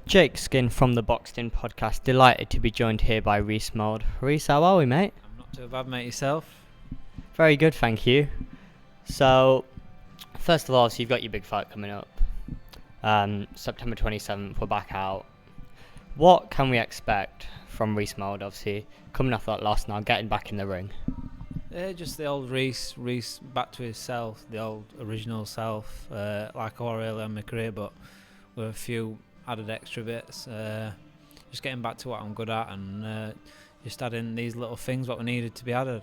Jake Skin from the Boxed In podcast, delighted to be joined here by Reece Mould. Reece, how are we, mate? I'm not too bad, mate. Yourself? Very good, thank you. So, first of all, you've got your big fight coming up. September 27th, we're back out. What can we expect from Reece Mould, obviously, coming off that loss now, getting back in the ring? Just the old Reece back to his self, the old original self, like I were earlier in my career, but with a few added extra bits. Just getting back to what I'm good at and just adding these little things what we needed to be added.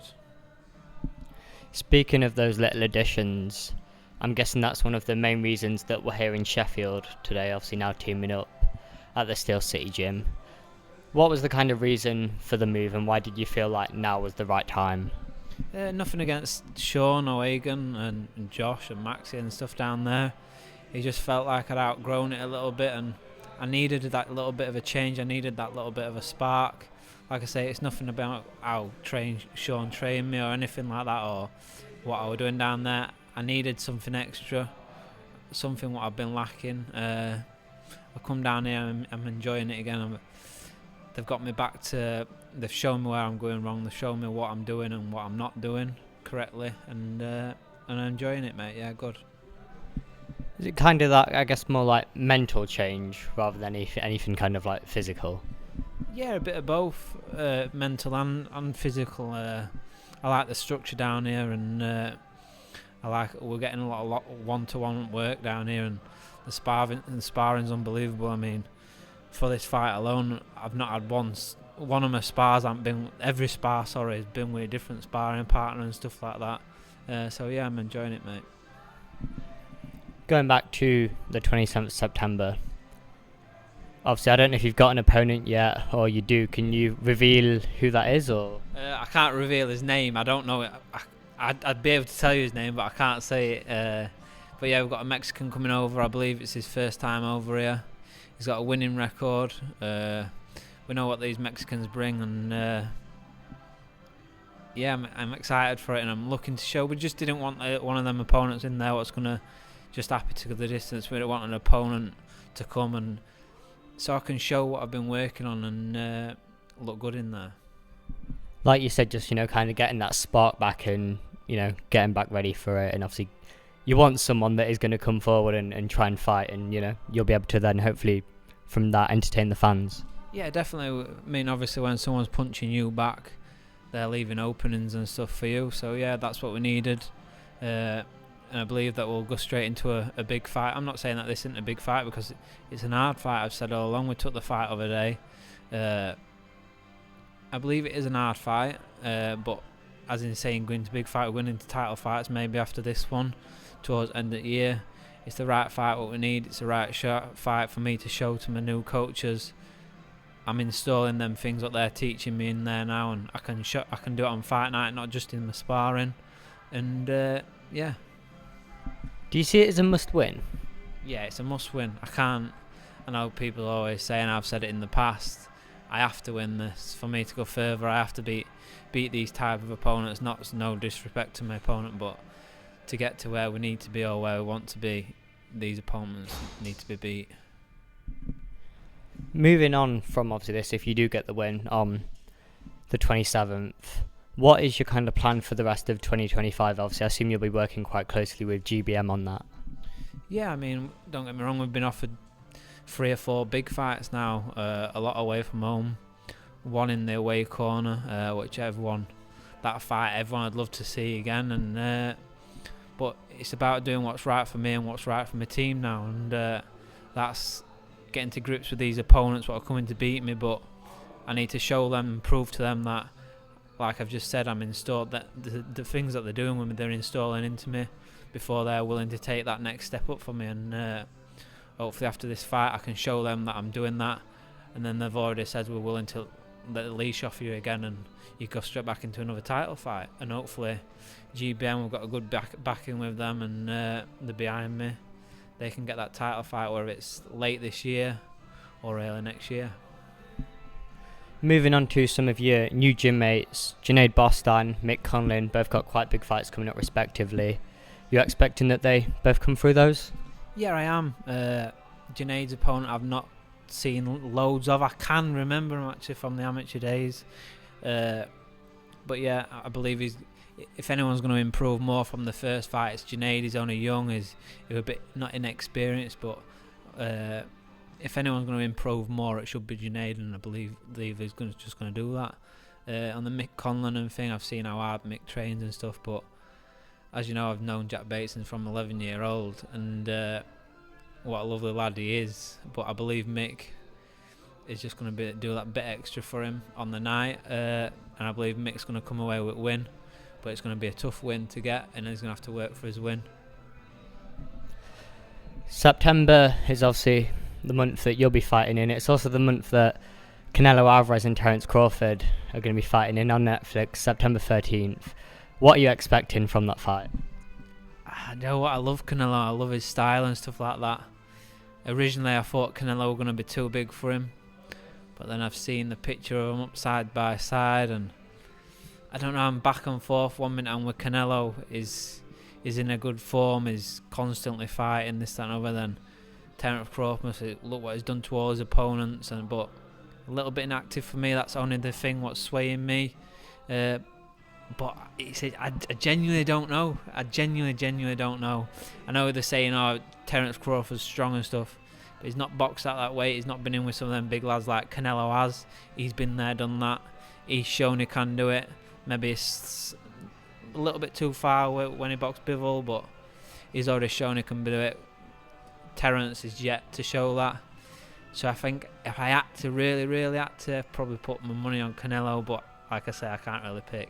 Speaking of those little additions, I'm guessing that's one of the main reasons that we're here in Sheffield today, obviously now teaming up at the Steel City gym. What was the kind of reason for the move and why did you feel like now was the right time? Nothing against Sean O'Hagan and Josh and Maxie and stuff down there. He just felt like I'd outgrown it a little bit and I needed that little bit of a change. I needed that little bit of a spark. Like I say, it's nothing about how Sean trained me or anything like that or what I was doing down there. I needed something extra, something what I've been lacking. I come down here and I'm enjoying it again. They've got me back to, they've shown me where I'm going wrong, they've shown me what I'm doing and what I'm not doing correctly, and I'm enjoying it, mate. Yeah, good. Is it kind of that, I guess, more like mental change rather than anything kind of like physical? Yeah, a bit of both, mental and physical. I like the structure down here, and we're getting a lot of one-to-one work down here, and the sparring's unbelievable. I mean, for this fight alone, I've not had one of my spars. Every spar has been with a different sparring partner and stuff like that. So yeah, I'm enjoying it, mate. Going back to the 27th September, obviously I don't know if you've got an opponent yet, or you do. Can you reveal who that is? Or I can't reveal his name. I don't know it. I'd be able to tell you his name, but I can't say it. But yeah, we've got a Mexican coming over. I believe it's his first time over here. He's got a winning record. We know what these Mexicans bring, and yeah, I'm excited for it, and I'm looking to show. We just didn't want one of them opponents in there what's gonna just happy to go the distance. We don't want an opponent to come and so I can show what I've been working on and look good in there. Like you said, just kind of getting that spark back and getting back ready for it, and obviously you want someone that is going to come forward and try and fight, and you'll be able to then hopefully from that entertain the fans. Yeah, definitely. I mean, obviously when someone's punching you back, they're leaving openings and stuff for you, so yeah, that's what we needed. And I believe that we'll go straight into a big fight. I'm not saying that this isn't a big fight because it's an hard fight. I've said all along. We took the fight of a day. I believe it is an hard fight, but as in saying going to big fight, we're going into title fights maybe after this one towards the end of the year. It's the right fight what we need. It's the right fight for me to show to my new coaches. I'm installing them things what they're teaching me in there now, and I can do it on fight night, not just in my sparring. And yeah. Do you see it as a must-win? Yeah, it's a must-win. I know people always say, and I've said it in the past, I have to win this. For me to go further, I have to beat these type of opponents. No disrespect to my opponent, but to get to where we need to be or where we want to be, these opponents need to be beat. Moving on from obviously this, if you do get the win on the 27th, what is your kind of plan for the rest of 2025? Obviously, I assume you'll be working quite closely with GBM on that. Yeah, I mean, don't get me wrong, we've been offered 3 or 4 big fights now, a lot away from home, one in the away corner, whichever one, that fight everyone would love to see again, and but it's about doing what's right for me and what's right for my team now, and that's getting to grips with these opponents what are coming to beat me, but I need to show them and prove to them that, like I've just said, I'm installed that the things that they're doing with me, they're installing into me before they're willing to take that next step up for me, and hopefully after this fight I can show them that I'm doing that, and then they've already said we're willing to let the leash off you again and you go straight back into another title fight, and hopefully GBM, we've got a good backing with them, and they're behind me. They can get that title fight whether it's late this year or early next year. Moving on to some of your new gym mates, Junaid Bostan, Mick Conlan, both got quite big fights coming up respectively. You expecting that they both come through those? Yeah, I am. Junaid's opponent I've not seen loads of. I can remember him actually from the amateur days. But yeah, I believe if anyone's going to improve more from the first fight, it's Junaid. He's only young, he's a bit not inexperienced, but if anyone's going to improve more, it should be Junaid, and I believe he's just going to do that. On the Mick Conlan and thing, I've seen how hard Mick trains and stuff, but as you know, I've known Jack Bateson from 11-year-old, and what a lovely lad he is. But I believe Mick is just going to do that bit extra for him on the night, and I believe Mick's going to come away with a win, but it's going to be a tough win to get, and he's going to have to work for his win. September is obviously the month that you'll be fighting in. It's also the month that Canelo Alvarez and Terence Crawford are going to be fighting in on Netflix, September 13th. What are you expecting from that fight? I know what, I love Canelo. I love his style and stuff like that. Originally I thought Canelo were going to be too big for him, but then I've seen the picture of them up side by side, and I don't know, I'm back and forth. 1 minute I'm with Canelo, is in a good form, is constantly fighting, this, that and other. Then Terence Crawford, look what he's done to all his opponents, but a little bit inactive for me. That's only the thing what's swaying me. But I genuinely don't know. I genuinely don't know. I know they're saying, oh, Terence Crawford's strong and stuff, but he's not boxed out that weight. He's not been in with some of them big lads like Canelo has. He's been there, done that. He's shown he can do it. Maybe it's a little bit too far when he boxed Bivol, but he's already shown he can do it. Terence is yet to show that. So I think if I had to really had to, probably put my money on Canelo, but like I say, I can't really pick.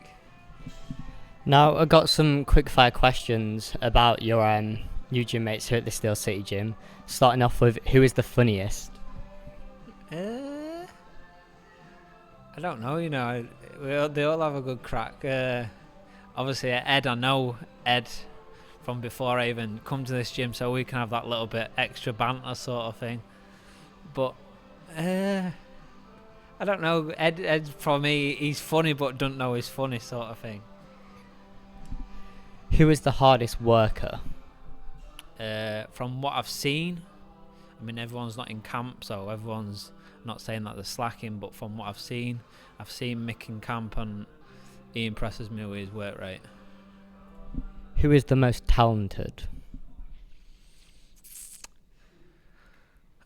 Now, I got some quick fire questions about your gym mates here at the Steel City Gym. Starting off with, who is the funniest? I don't know, they all have a good crack. Obviously Ed, I know Ed from before I even come to this gym, so we can have that little bit extra banter sort of thing. But I don't know, Ed for me, he's funny but don't know he's funny sort of thing. Who is the hardest worker? From what I've seen, I mean, everyone's not in camp, so everyone's not saying that they're slacking, but from what I've seen Mick in camp, and he impresses me with his work rate. Who is the most talented?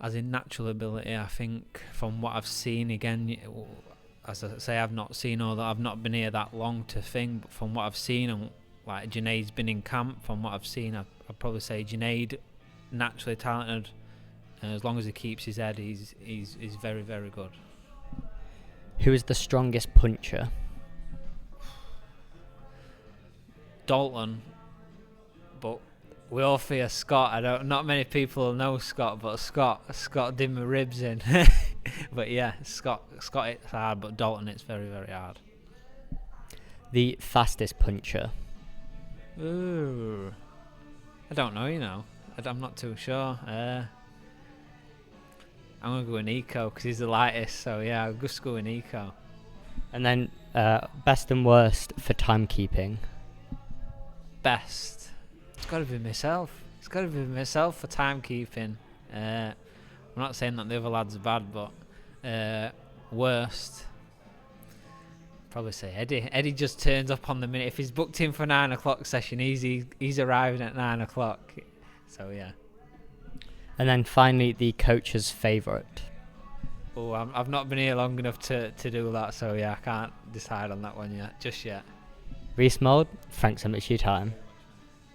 As in natural ability, I think from what I've seen, again, as I say, I've not seen all that, I've not been here that long to think, but from what I've seen, and like Junaid's been in camp, from what I've seen, I'd probably say Junaid, naturally talented, and as long as he keeps his head, he's very, very good. Who is the strongest puncher? Dalton, but we all fear Scott. Not many people know Scott, but Scott did my ribs in. But yeah, Scott it's hard, but Dalton it's very, very hard. The fastest puncher? Ooh, I don't know. I'm not too sure. I'm gonna go with Nico because he's the lightest. So yeah, I'll just go with Nico. And then best and worst for timekeeping? Best. It's got to be myself. For timekeeping. I'm not saying that the other lads are bad, but worst. Probably say Eddie. Eddie just turns up on the minute. If he's booked in for 9 o'clock session, he's arriving at 9 o'clock. So yeah. And then finally, the coach's favourite? Oh, I've not been here long enough to do that, so yeah, I can't decide on that one just yet. Reece Mould, thanks so much for your time.